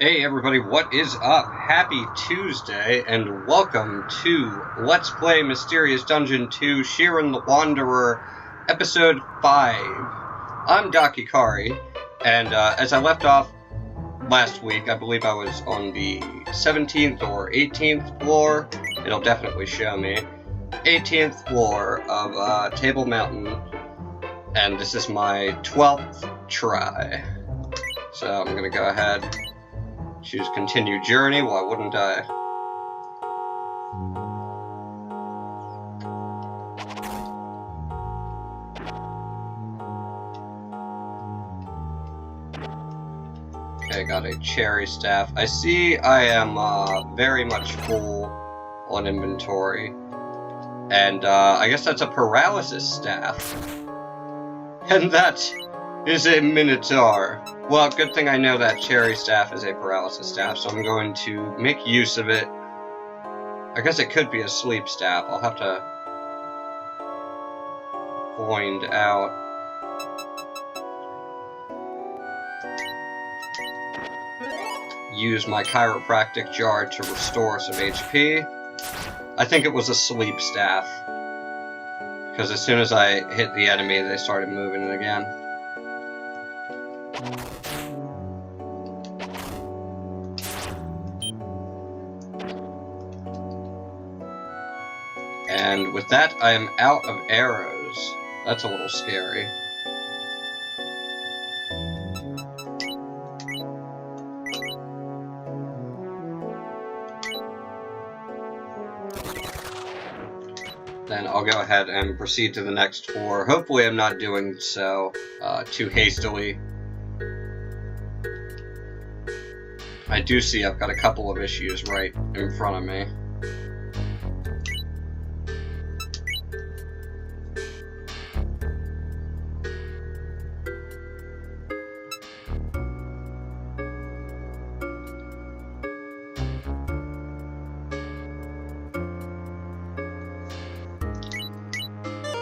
Hey everybody, what is up? Happy Tuesday, and welcome to Let's Play Mysterious Dungeon 2 Shiren the Wanderer, Episode 5. I'm Dakikari, and as I left off last week, I believe I was on the 17th or 18th floor. It'll definitely show me. 18th floor of Table Mountain, and this is my 12th try. So I'm gonna go ahead. Choose continue journey. Why wouldn't I? Okay, got a cherry staff. I see I am very much full on inventory. And I guess that's a paralysis staff. And that is a minotaur. Well, good thing I know that cherry staff is a paralysis staff, so I'm going to make use of it. I guess it could be a sleep staff. I'll have to find out. Use my chiropractic jar to restore some HP. I think it was a sleep staff, because as soon as I hit the enemy, they started moving it again. And with that, I am out of arrows. That's a little scary. Then I'll go ahead and proceed to the next floor. Hopefully I'm not doing so too hastily. I do see I've got a couple of issues right in front of me.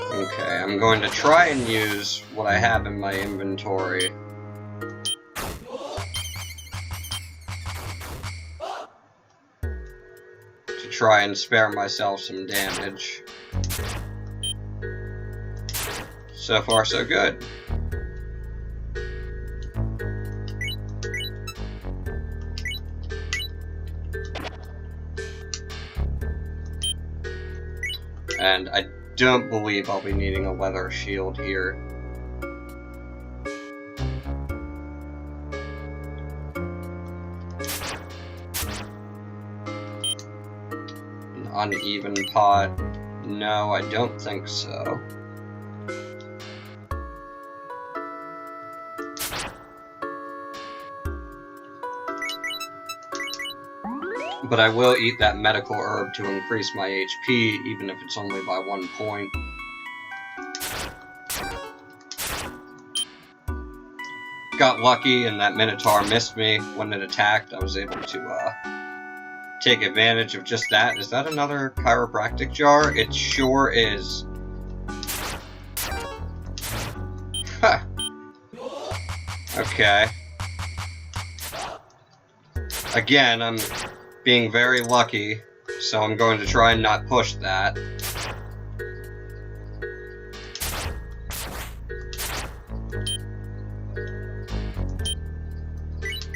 Okay, I'm going to try and use what I have in my inventory. To try and spare myself some damage. So far, so good. And I don't believe I'll be needing a leather shield here. An uneven pot? No, I don't think so. But I will eat that medical herb to increase my HP, even if it's only by 1 point. Got lucky and that minotaur missed me when it attacked. I was able to take advantage of just that. Is that another chiropractic jar? It sure is. Huh. Okay. Again, I'm being very lucky, so I'm going to try and not push that.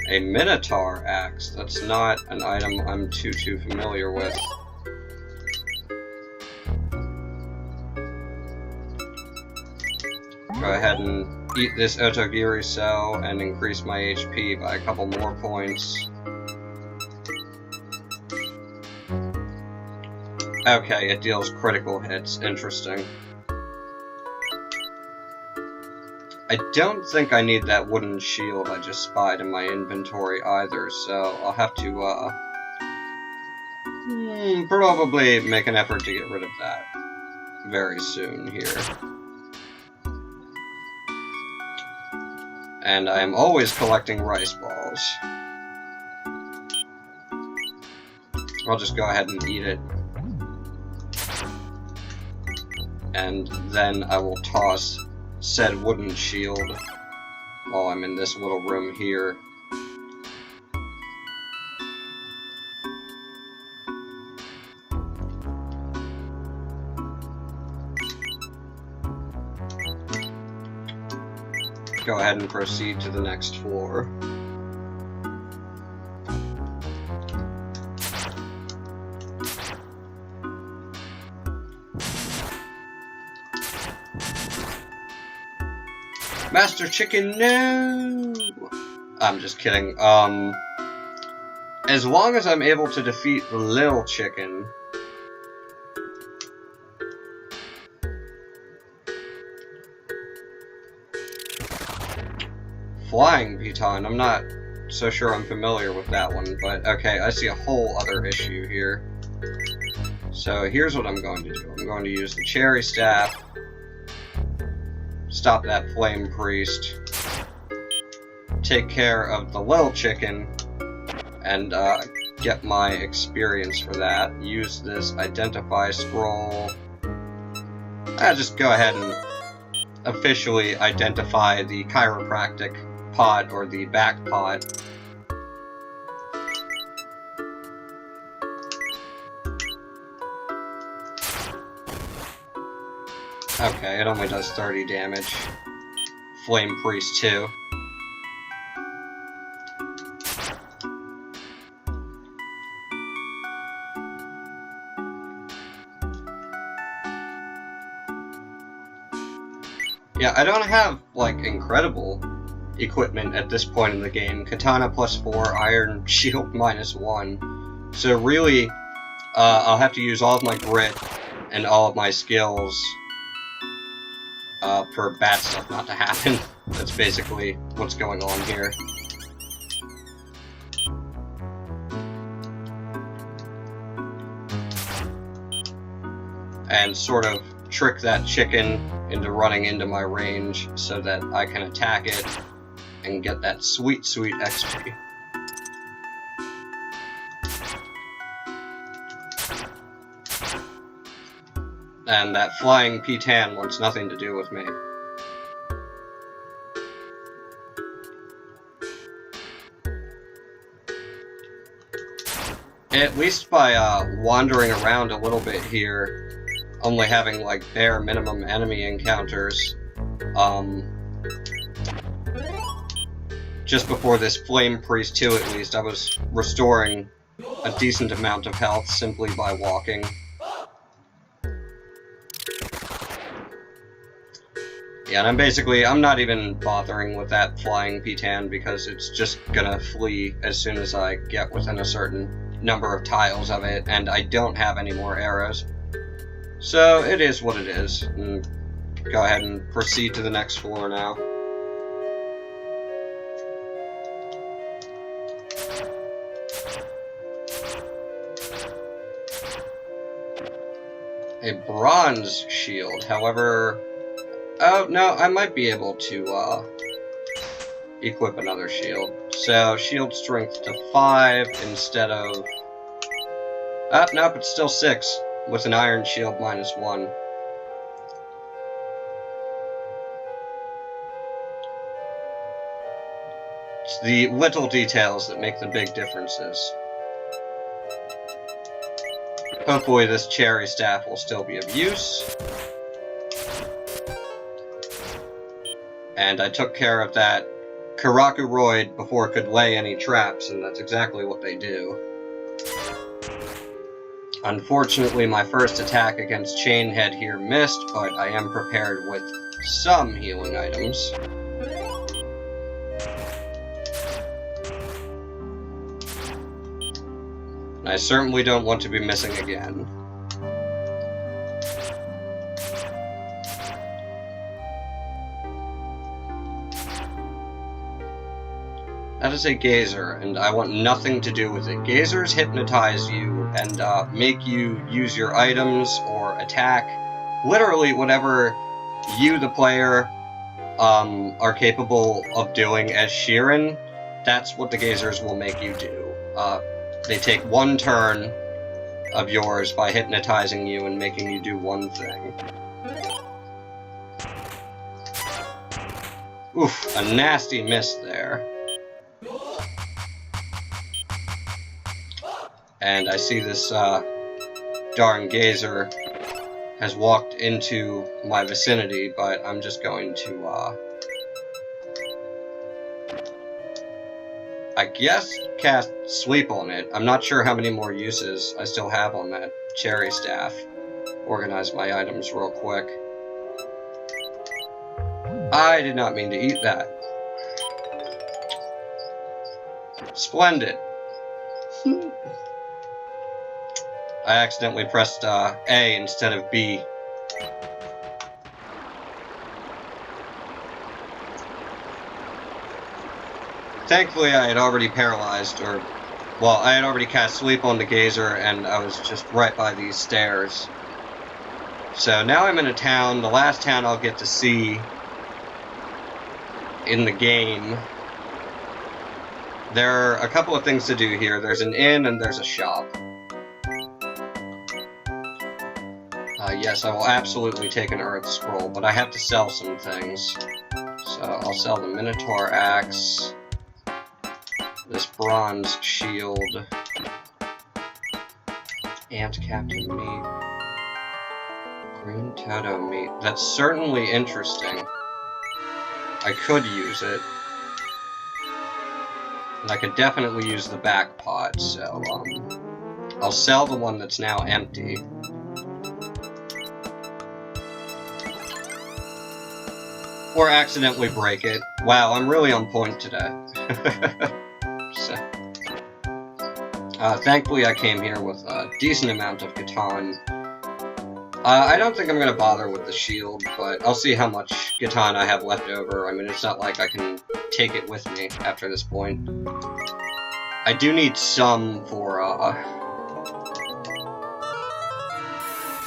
A minotaur axe. That's not an item I'm too familiar with. Go ahead and eat this Otogiri cell and increase my HP by a couple more points. Okay, it deals critical hits. Interesting. I don't think I need that wooden shield I just spied in my inventory either, so I'll have to, probably make an effort to get rid of that very soon here. And I am always collecting rice balls. I'll just go ahead and eat it. And then I will toss said wooden shield while I'm in this little room here. go ahead and proceed to the next floor. Master Chicken, no! I'm just kidding. As long as I'm able to defeat the Lil Chicken... Flying Piton, I'm not so sure I'm familiar with that one, but okay, I see a whole other issue here. So here's what I'm going to do. I'm going to use the Cherry Staff, stop that Flame Priest, take care of the Lil Chicken, and get my experience for that. Use this Identify Scroll. I'll just go ahead and officially identify the chiropractic pod, or the back pod. Okay, it only does 30 damage. Flame Priest too. Yeah, I don't have, like, incredible equipment at this point in the game. Katana +4, Iron Shield -1. So really, I'll have to use all of my grit and all of my skills for bad stuff not to happen. That's basically what's going on here. And sort of trick that chicken into running into my range so that I can attack it and get that sweet, sweet XP. And that flying P-Tan wants nothing to do with me. At least by wandering around a little bit here, only having like bare minimum enemy encounters, just before this Flame Priest 2 at least, I was restoring a decent amount of health simply by walking. Yeah, and I'm not even bothering with that flying P-Tan because it's just gonna flee as soon as I get within a certain number of tiles of it, and I don't have any more arrows. So it is what it is. And go ahead and proceed to the next floor now. A bronze shield, however... Oh, no, I might be able to, equip another shield. So, shield strength to 5 instead of... nope, it's still 6, with an iron shield -1. It's the little details that make the big differences. Hopefully this Cherry Staff will still be of use. And I took care of that Karakuroid before it could lay any traps, and that's exactly what they do. Unfortunately, my first attack against Chainhead here missed, but I am prepared with some healing items. And I certainly don't want to be missing again. That is a Gazer, and I want nothing to do with it. Gazers hypnotize you and make you use your items or attack. Literally whatever you, the player, are capable of doing as Shiren, that's what the Gazers will make you do. They take one turn of yours by hypnotizing you and making you do one thing. Oof, a nasty miss there. And I see this darn Gazer has walked into my vicinity, but I'm just going to I guess cast sleep on it. I'm not sure how many more uses I still have on that cherry staff. Organize my items real quick. I did not mean to eat that. Splendid. I accidentally pressed A instead of B. Thankfully, I had already paralyzed, or, well, I had already cast sleep on the gazer, and I was just right by these stairs. So now I'm in a town, the last town I'll get to see in the game. There are a couple of things to do here. There's an inn and there's a shop. Yes, I will absolutely take an Earth Scroll, but I have to sell some things. So I'll sell the Minotaur Axe, this bronze shield, Ant Captain meat, green Toto meat. That's certainly interesting. I could use it. And I could definitely use the back pot, so I'll sell the one that's now empty. Or accidentally break it. Wow, I'm really on point today. So, thankfully I came here with a decent amount of Catan. I don't think I'm going to bother with the shield, but I'll see how much Catan I have left over. I mean, it's not like I can take it with me after this point. I do need some for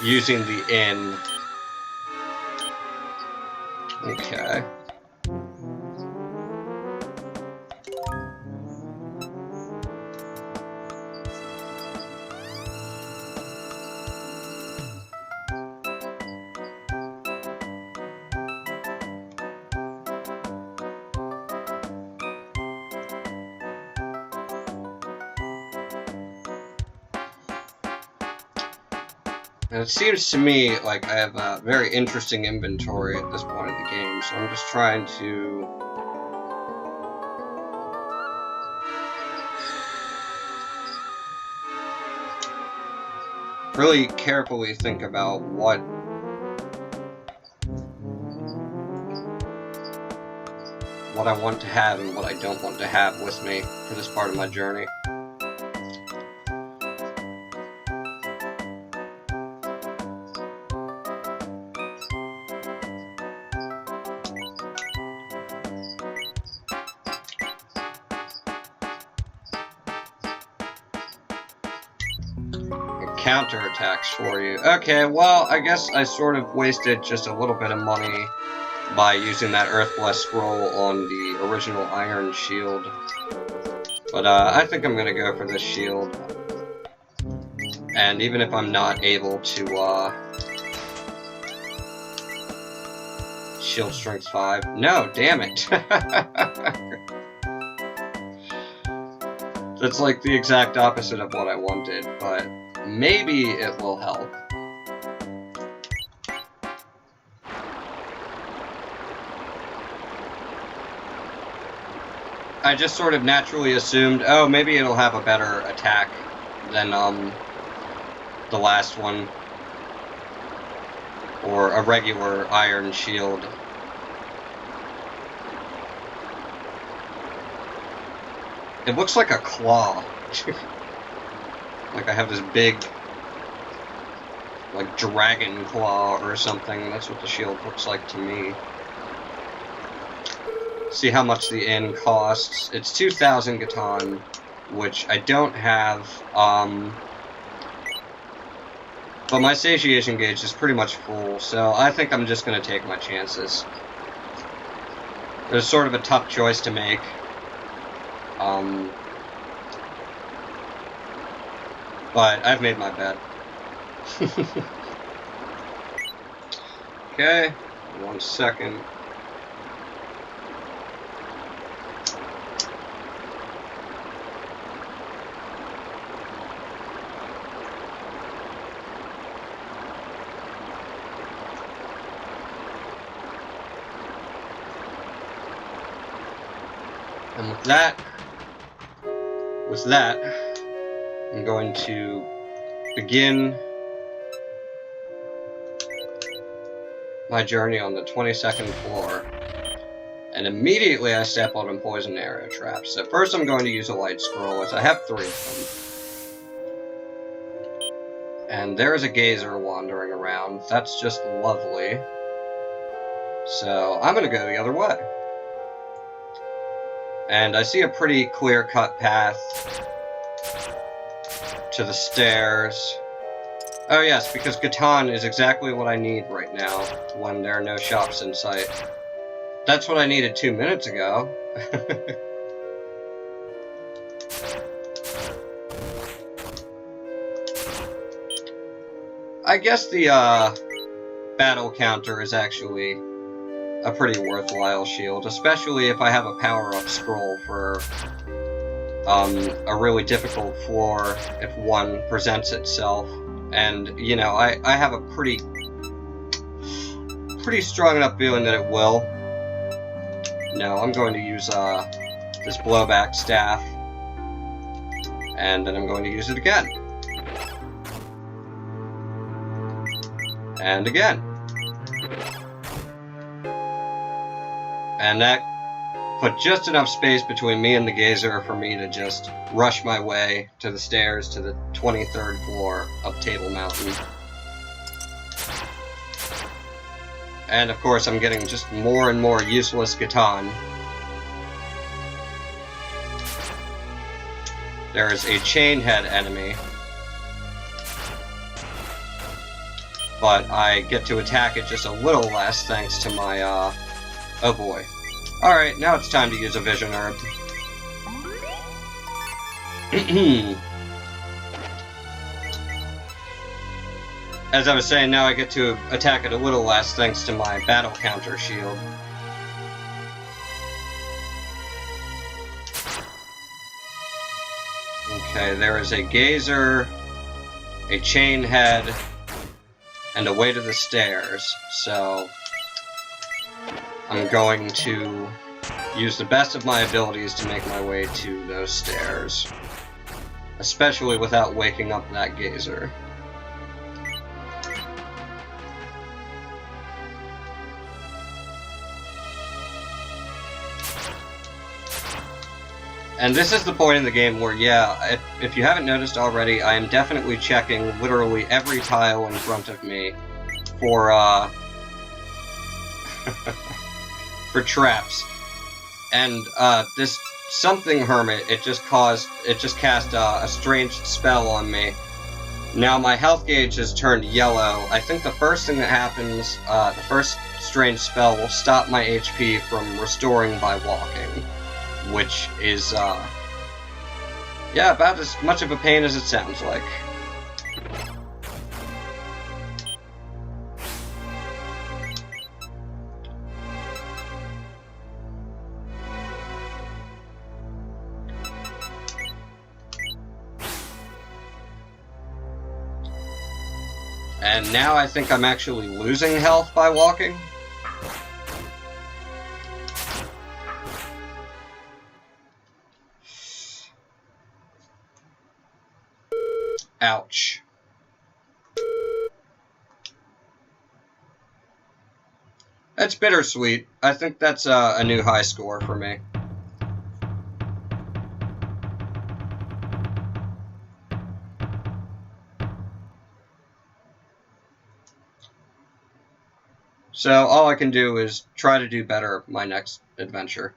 using the inn. Okay. And it seems to me like I have a very interesting inventory at this point of the game, so I'm just trying to really carefully think about what I want to have and what I don't want to have with me for this part of my journey. Counterattacks for you. Okay, well, I guess I sort of wasted just a little bit of money by using that Earthbless scroll on the original Iron Shield. But I think I'm gonna go for this shield. And even if I'm not able to shield strength 5. No, damn it. That's like the exact opposite of what I wanted, but maybe it will help. I just sort of naturally assumed, oh, maybe it'll have a better attack than the last one, or a regular iron shield. It looks like a claw. Like I have this big, like, dragon claw or something. That's what the shield looks like to me. See how much the inn costs. It's 2,000 Catan, which I don't have, but my satiation gauge is pretty much full, so I think I'm just going to take my chances. There's sort of a tough choice to make. But I've made my bet. Okay, 1 second. And with that, with that, I'm going to begin my journey on the 22nd floor. And immediately I step on poison arrow traps. So first I'm going to use a light scroll, as I have 3 of them. And there's a gazer wandering around. That's just lovely. So I'm going to go the other way. And I see a pretty clear-cut path to the stairs. Oh yes, because Gatan is exactly what I need right now when there are no shops in sight. That's what I needed 2 minutes ago. I guess the battle counter is actually a pretty worthwhile shield, especially if I have a power-up scroll for a really difficult floor if one presents itself. And, you know, I have a pretty strong enough feeling that it will. No, I'm going to use this blowback staff, and then I'm going to use it again. And again. And that put just enough space between me and the gazer for me to just rush my way to the stairs to the 23rd floor of Table Mountain. And of course I'm getting just more and more useless Gatan. There is a chainhead enemy, but I get to attack it just a little less thanks to my, oh boy. Alright, now it's time to use a vision herb. As I was saying, now I get to attack it a little less thanks to my battle counter shield. Okay, there is a gazer, a chain head, and a way to the stairs, so I'm going to use the best of my abilities to make my way to those stairs, especially without waking up that gazer. And this is the point in the game where, yeah, if you haven't noticed already, I am definitely checking literally every tile in front of me for, for traps. And, this something hermit, it just cast a strange spell on me. Now my health gauge has turned yellow. I think the first thing that happens, the first strange spell will stop my HP from restoring by walking. Which is, yeah, about as much of a pain as it sounds like. And now I think I'm actually losing health by walking. Ouch. That's bittersweet. I think that's a new high score for me. So all I can do is try to do better my next adventure.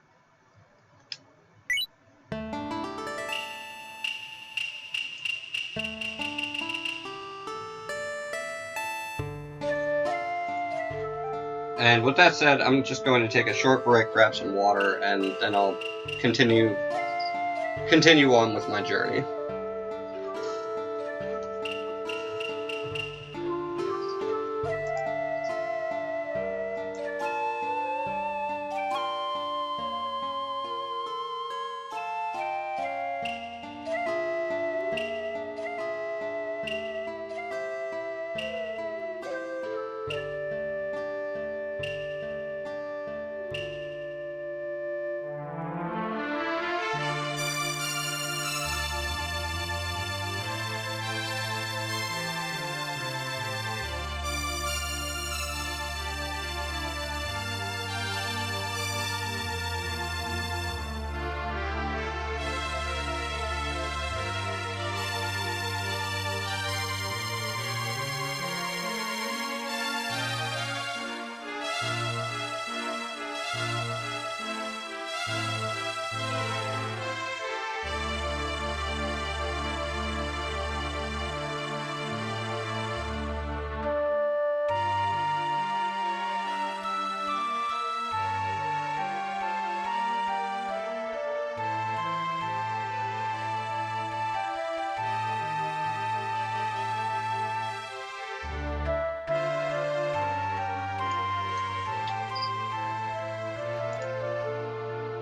And with that said, I'm just going to take a short break, grab some water, and then I'll continue on with my journey.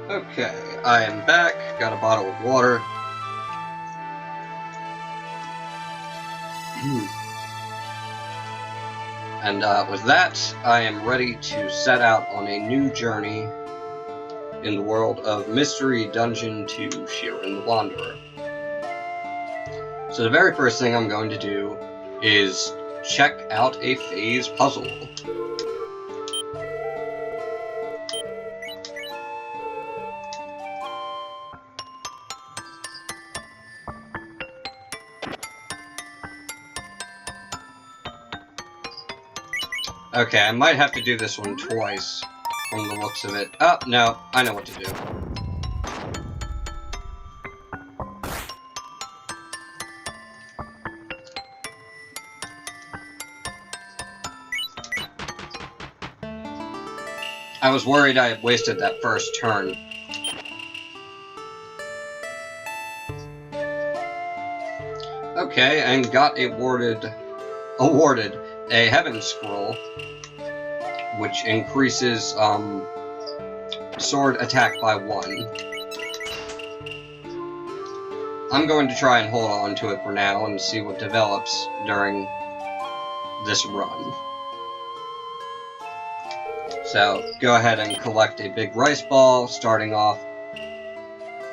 Okay, I am back. Got a bottle of water. And with that, I am ready to set out on a new journey in the world of Mystery Dungeon 2 Shiren the Wanderer. So the very first thing I'm going to do is check out a phase puzzle. Okay, I might have to do this one twice from the looks of it. Oh, no, I know what to do. I was worried I had wasted that first turn. Okay, and got awarded a Heaven Scroll, which increases sword attack by 1. I'm going to try and hold on to it for now and see what develops during this run. So, go ahead and collect a big rice ball, starting off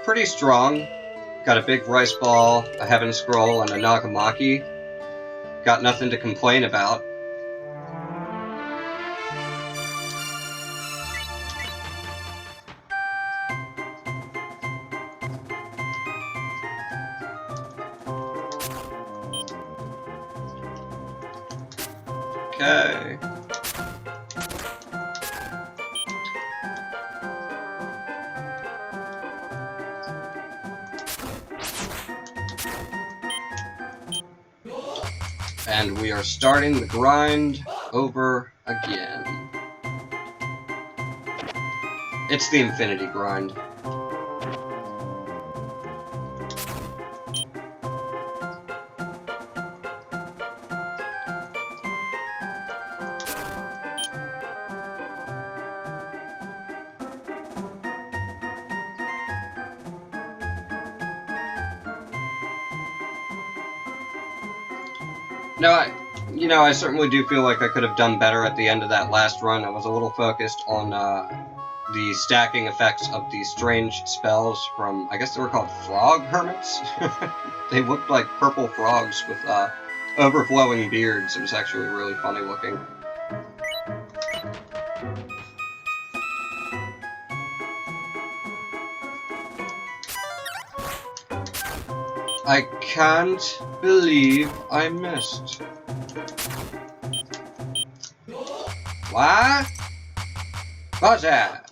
pretty strong. Got a big rice ball, a Heaven Scroll, and a Nagamaki. Got nothing to complain about. Okay. And we are starting the grind over again. It's the infinity grind. No, I certainly do feel like I could have done better at the end of that last run. I was a little focused on the stacking effects of these strange spells from, I guess they were called frog hermits? They looked like purple frogs with overflowing beards. It was actually really funny looking. I can't believe I missed. What? What's that?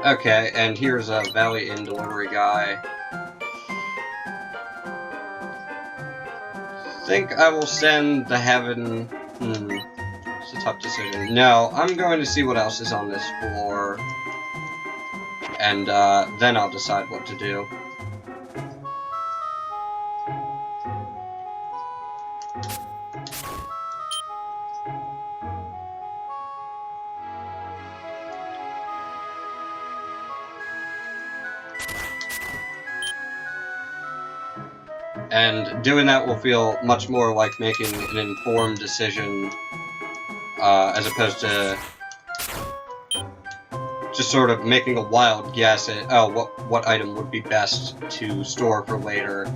Okay, and here's a Valley Inn delivery guy. Think I will send the Heaven... It's a tough decision. No, I'm going to see what else is on this floor. And then I'll decide what to do. And doing that will feel much more like making an informed decision, as opposed to just sort of making a wild guess at, oh, what item would be best to store for later.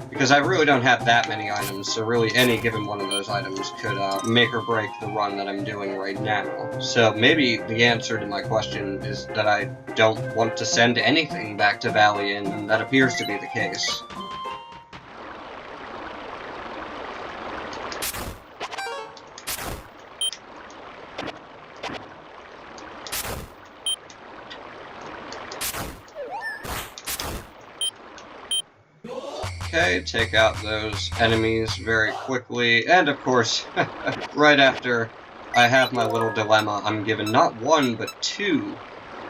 Because I really don't have that many items, so really any given one of those items could make or break the run that I'm doing right now. So maybe the answer to my question is that I don't want to send anything back to Valley Inn, and that appears to be the case. Okay, take out those enemies very quickly, and of course, right after I have my little dilemma, I'm given not 1, but 2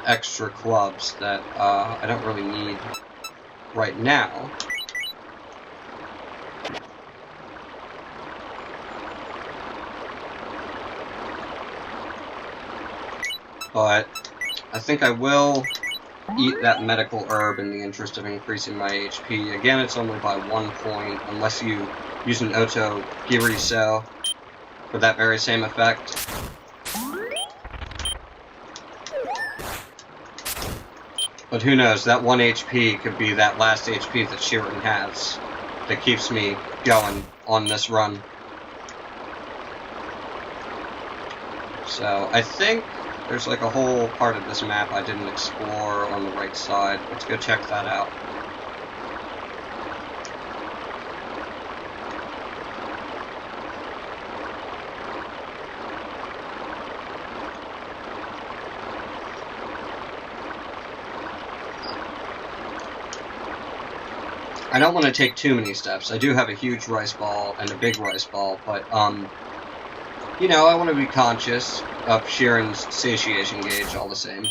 extra clubs that I don't really need right now. but I think I will eat that medical herb in the interest of increasing my HP. Again, it's only by 1 point, unless you use an Oto Giriso for that very same effect. But who knows, that 1 HP could be that last HP that Shiren has that keeps me going on this run. So, I think there's like a whole part of this map I didn't explore on the right side. Let's go check that out. I don't want to take too many steps. I do have a huge rice ball and a big rice ball, but, you know, I want to be conscious of Shiren's satiation gauge all the same.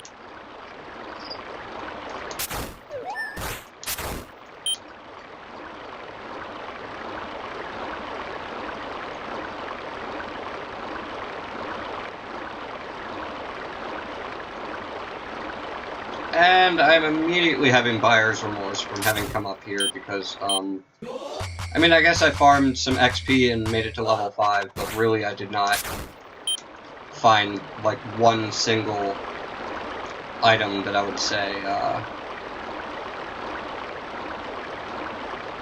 And I'm immediately having buyer's remorse from having come up here because, I mean, I guess I farmed some XP and made it to level 5, but really I did not find, like, one single item that I would say,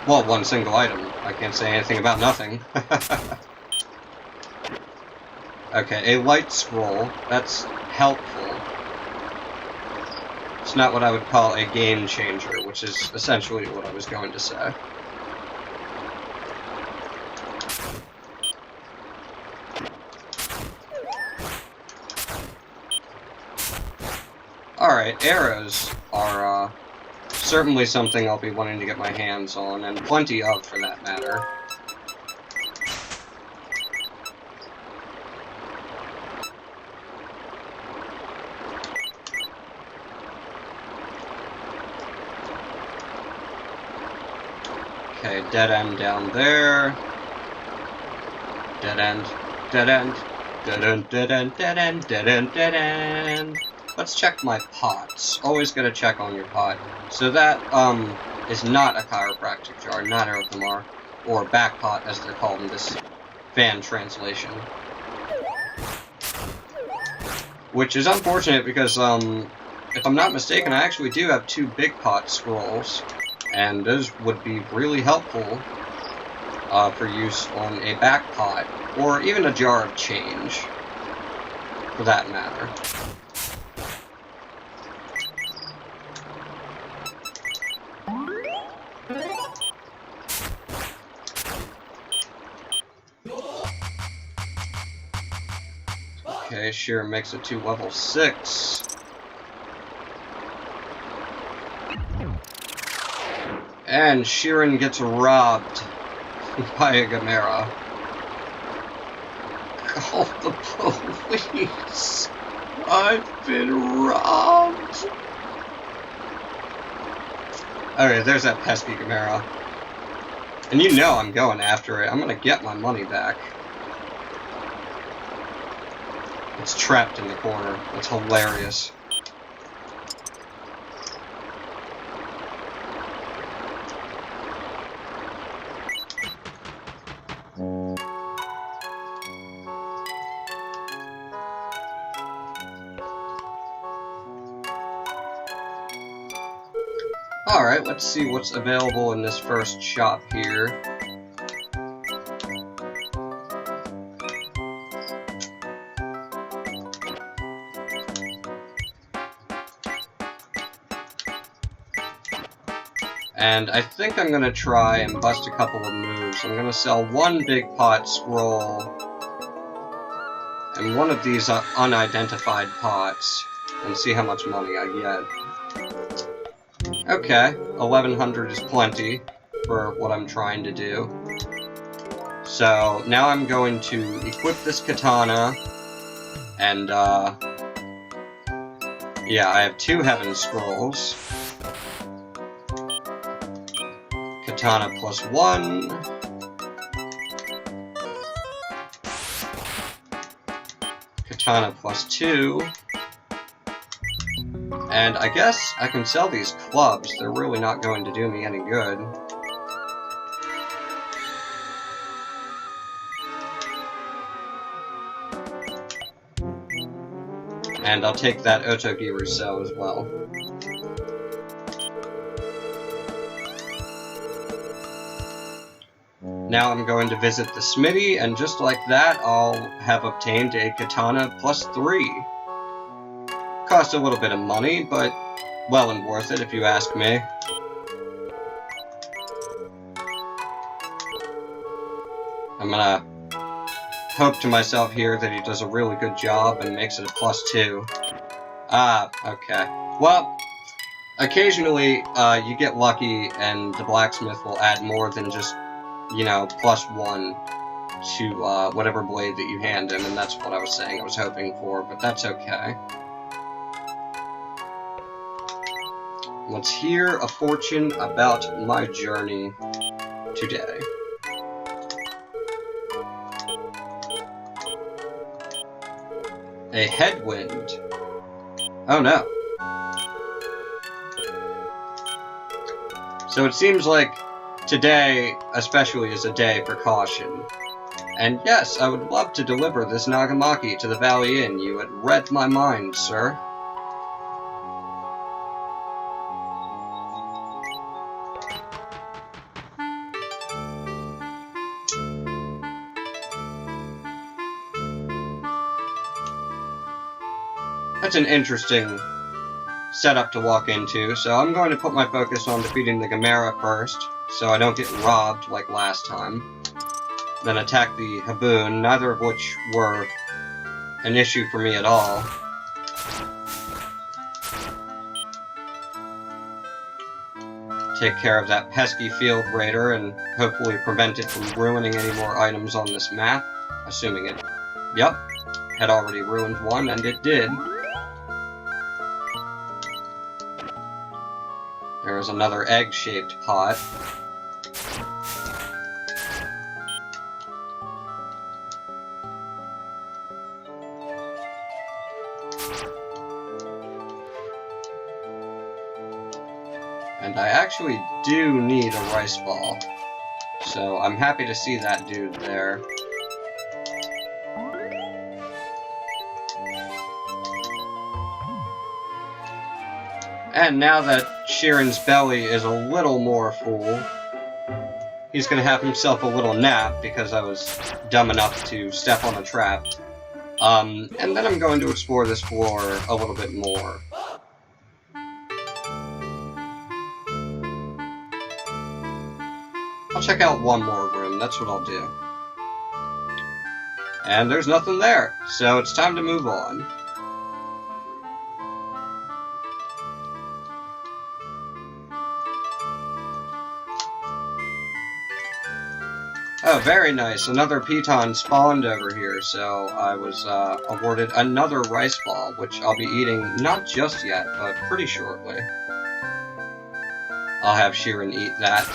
well, one single item. I can't say anything about nothing. Okay, a light scroll. That's helpful. It's not what I would call a game changer, which is essentially what I was going to say. Alright, arrows are certainly something I'll be wanting to get my hands on, and plenty of, for that matter. Okay, dead end down there. Dead end, dead end, dead end, dead end, dead end, dead end, dead end. Let's check my pots. Always gotta check on your pot. So that, is not a chiropractic jar, neither of them are. Or back pot, as they're called in this fan translation. Which is unfortunate because, if I'm not mistaken, I actually do have 2 big pot scrolls. And those would be really helpful for use on a back pot, or even a jar of change, for that matter. Okay, Shiren makes it to level 6. And Shiren gets robbed by a Gamera. Call the police. I've been robbed. Okay, there's that pesky Gamera. And you know I'm going after it. I'm gonna get my money back. It's trapped in the corner. That's hilarious. Alright, let's see what's available in this first shop here. And I think I'm gonna try and bust a couple of moves. I'm gonna sell 1 big pot scroll and 1 of these unidentified pots and see how much money I get. Okay, 1100 is plenty for what I'm trying to do. So now I'm going to equip this katana, and yeah, I have 2 heaven scrolls. Katana plus 1. Katana plus 2. And I guess I can sell these clubs. They're really not going to do me any good. And I'll take that Otogiru cell as well. Now I'm going to visit the smithy, and just like that, I'll have obtained a katana +3. Cost a little bit of money, but well and worth it if you ask me. I'm gonna hope to myself here that he does a really good job and makes it a +2. Ah, okay. Well, occasionally you get lucky and the blacksmith will add more than just, you know, +1 to whatever blade that you hand him, and that's what I was saying I was hoping for, but that's okay. Let's hear a fortune about my journey today. A headwind. Oh no. So it seems like today, especially, is a day for caution. And yes, I would love to deliver this Nagamaki to the Valley Inn. You had read my mind, sir. That's an interesting setup to walk into, so I'm going to put my focus on defeating the Gamera first, so I don't get robbed like last time. Then attack the Haboon, neither of which were an issue for me at all. Take care of that pesky field raider and hopefully prevent it from ruining any more items on this map, assuming it, yep, had already ruined one, and it did. There is another egg-shaped pot. And I actually do need a rice ball, so I'm happy to see that dude there. And now that Shiren's belly is a little more full, he's going to have himself a little nap because I was dumb enough to step on a trap. And then I'm going to explore this floor a little bit more. I'll check out one more room, that's what I'll do. And there's nothing there, so it's time to move on. Oh, very nice. Another piton spawned over here, so I was awarded another rice ball, which I'll be eating not just yet, but pretty shortly. I'll have Shiren eat that.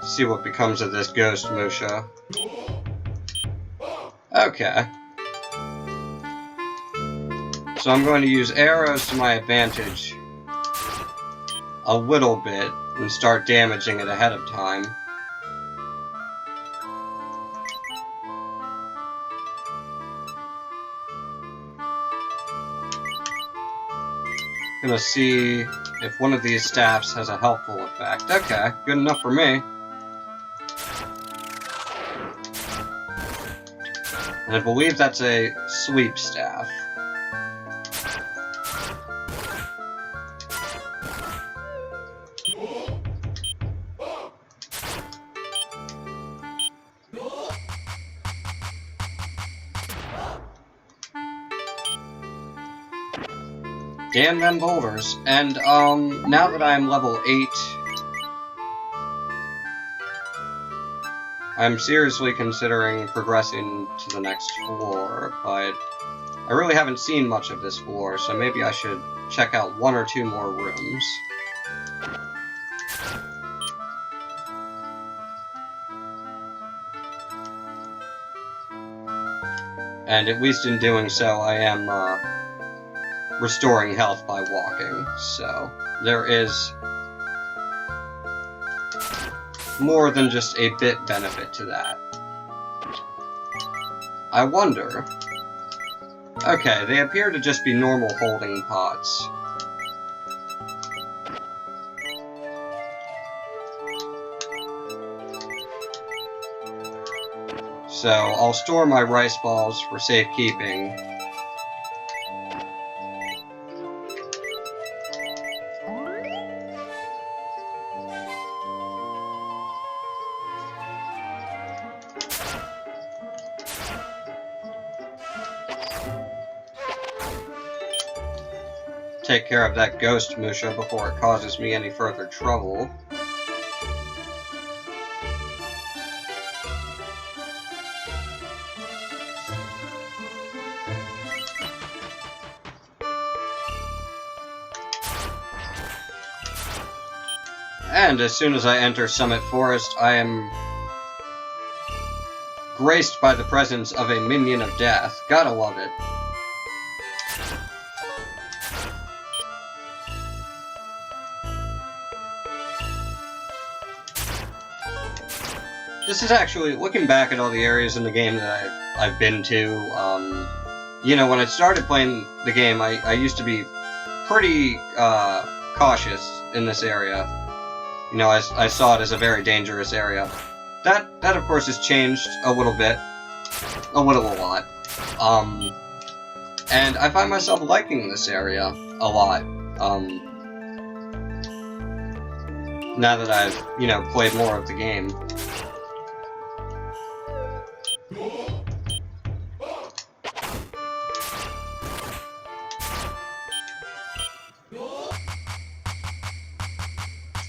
See what becomes of this ghost Musha. Okay. So I'm going to use arrows to my advantage a little bit and start damaging it ahead of time. Gonna see if one of these staffs has a helpful effect. Okay, good enough for me. And I believe that's a sleep staff. Damn them boulders. And, now that I'm level 8, I'm seriously considering progressing to the next floor, but I really haven't seen much of this floor, so maybe I should check out one or two more rooms. And at least in doing so, I am restoring health by walking. So there is more than just a bit benefit to that. I wonder... Okay, they appear to just be normal holding pots. So I'll store my rice balls for safekeeping. Take care of that ghost Musha before it causes me any further trouble. And as soon as I enter Summit Forest, I am graced by the presence of a minion of death. Gotta love it. This is actually, looking back at all the areas in the game that I've been to, you know, when I started playing the game, I used to be pretty cautious in this area. You know, I saw it as a very dangerous area. That of course has changed a little bit. A lot. And I find myself liking this area a lot. Now that I've, you know, played more of the game.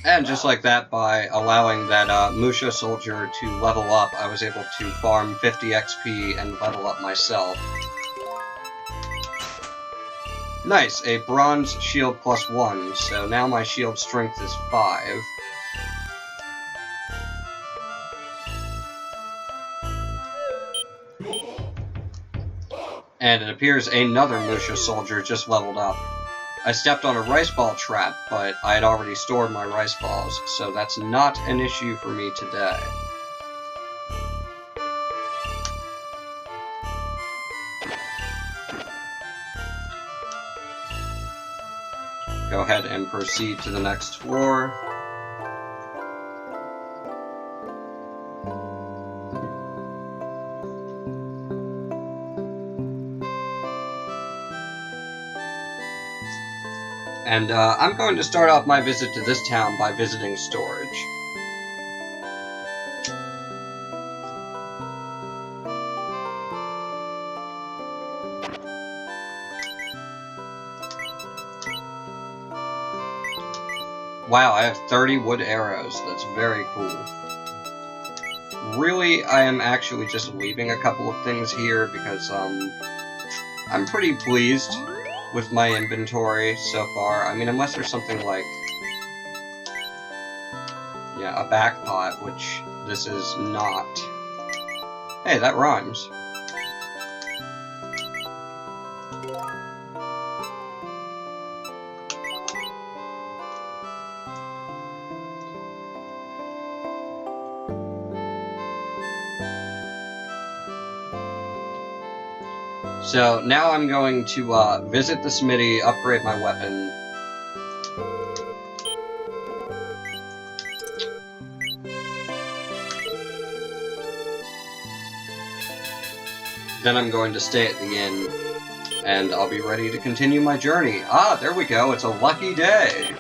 And just like that, by allowing that Musha soldier to level up, I was able to farm 50 XP and level up myself. Nice, a bronze shield +1, so now my shield strength is 5. And it appears another Musha soldier just leveled up. I stepped on a rice ball trap, but I had already stored my rice balls, so that's not an issue for me today. Go ahead and proceed to the next floor. And I'm going to start off my visit to this town by visiting storage. Wow, I have 30 wood arrows. That's very cool. Really, I am actually just leaving a couple of things here because I'm pretty pleased with my inventory so far. I mean, unless there's something like, yeah, a back pot, which this is not. Hey, that rhymes. So now I'm going to visit the smithy, upgrade my weapon. Then I'm going to stay at the inn, and I'll be ready to continue my journey. Ah, there we go, it's a lucky day!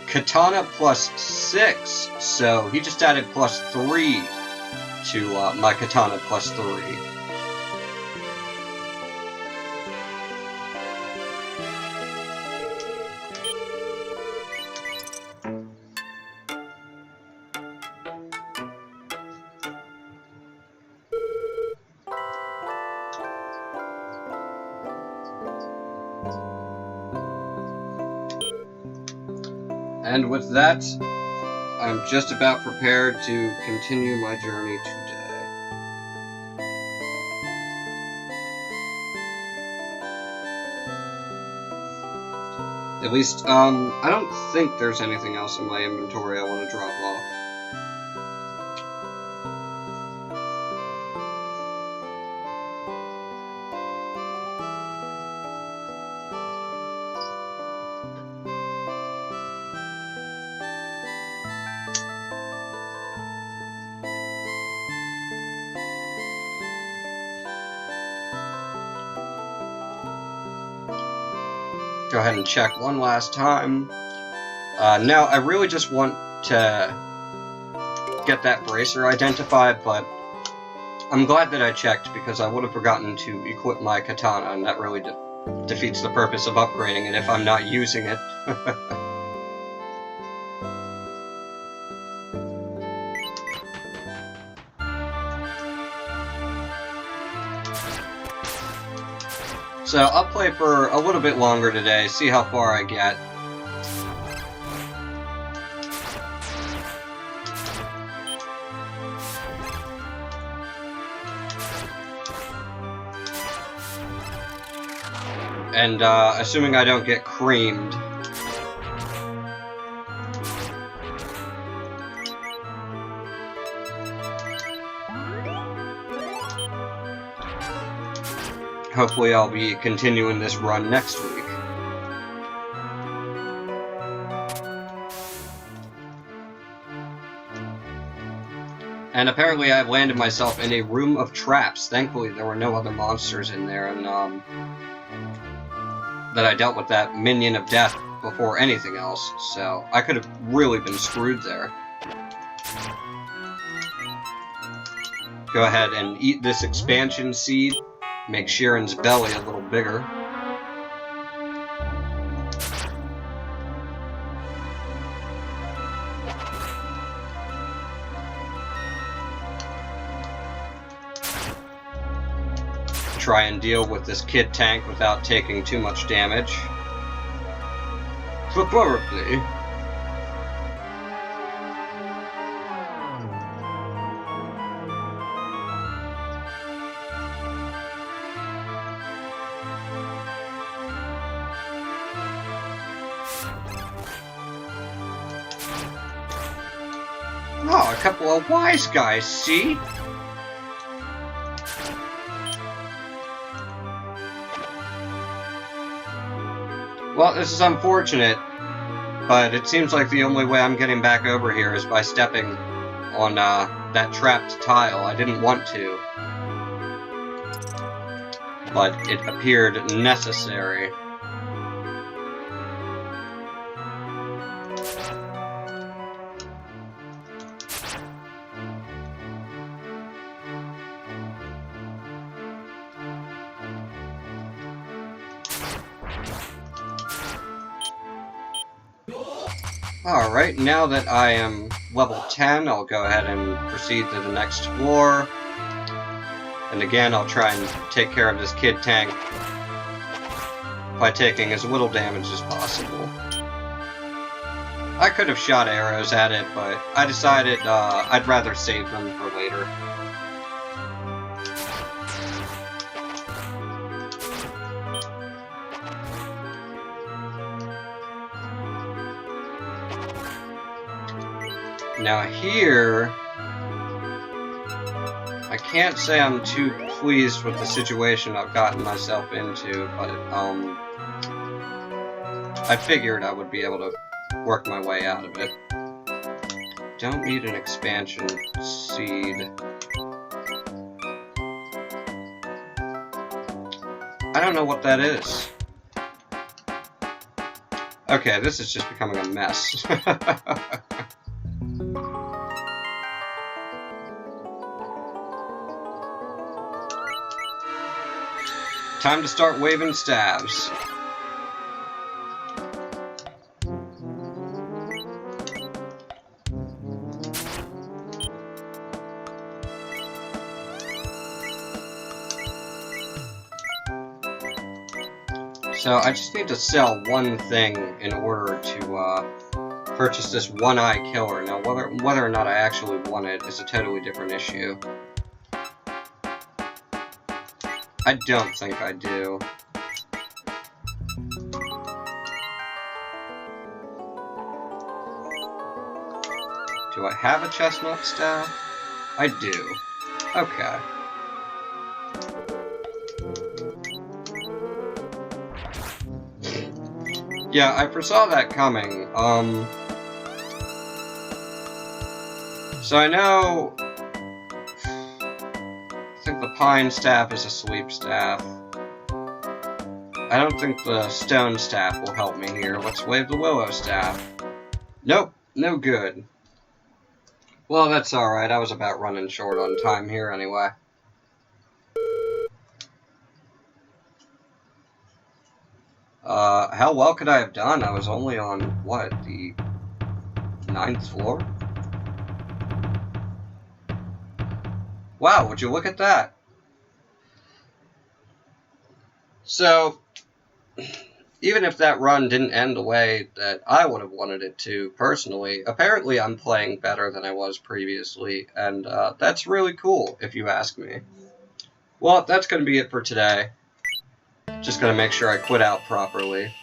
Katana +6, so he just added +3 to my katana +3. And with that, I'm just about prepared to continue my journey today. At least, I don't think there's anything else in my inventory I want to drop off. Go ahead and check one last time. Now, I really just want to get that bracer identified, but I'm glad that I checked because I would have forgotten to equip my katana, and that really defeats the purpose of upgrading it if I'm not using it. So I'll play for a little bit longer today, see how far I get. And assuming I don't get creamed. Hopefully I'll be continuing this run next week. And apparently I've landed myself in a room of traps. Thankfully there were no other monsters in there, and that I dealt with that minion of death before anything else, so I could have really been screwed there. Go ahead and eat this expansion seed. Make Shiren's belly a little bigger. Try and deal with this kid tank without taking too much damage. Preferably. Oh, a couple of wise guys, see? Well, this is unfortunate, but it seems like the only way I'm getting back over here is by stepping on that trapped tile. I didn't want to, but it appeared necessary. Alright, now that I am level 10, I'll go ahead and proceed to the next floor. And again, I'll try and take care of this kid tank by taking as little damage as possible. I could have shot arrows at it, but I decided I'd rather save them for later. Now here, I can't say I'm too pleased with the situation I've gotten myself into, but I figured I would be able to work my way out of it. Don't need an expansion seed. I don't know what that is. Okay, this is just becoming a mess. Time to start waving staves. So I just need to sell one thing in order to purchase this one-eye killer. Now whether or not I actually want it is a totally different issue. I don't think I do. Do I have a chestnut staff? I do. Okay. Yeah, I foresaw that coming. So I know... I think the pine staff is a sweep staff. I don't think the stone staff will help me here. Let's wave the willow staff. Nope, no good. Well, that's alright. I was about running short on time here anyway. How well could I have done? I was only on, what, the 9th floor? Wow, would you look at that? So, even if that run didn't end the way that I would have wanted it to, personally, apparently I'm playing better than I was previously, and that's really cool, if you ask me. Well, that's going to be it for today. Just going to make sure I quit out properly.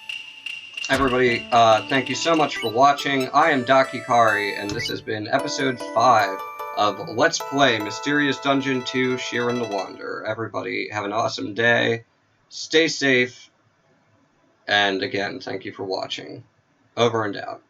Everybody, thank you so much for watching. I am Dakikari, and this has been episode 5 of Let's Play Mysterious Dungeon 2 Shiren the Wanderer. Everybody, have an awesome day. Stay safe. And again, thank you for watching. Over and out.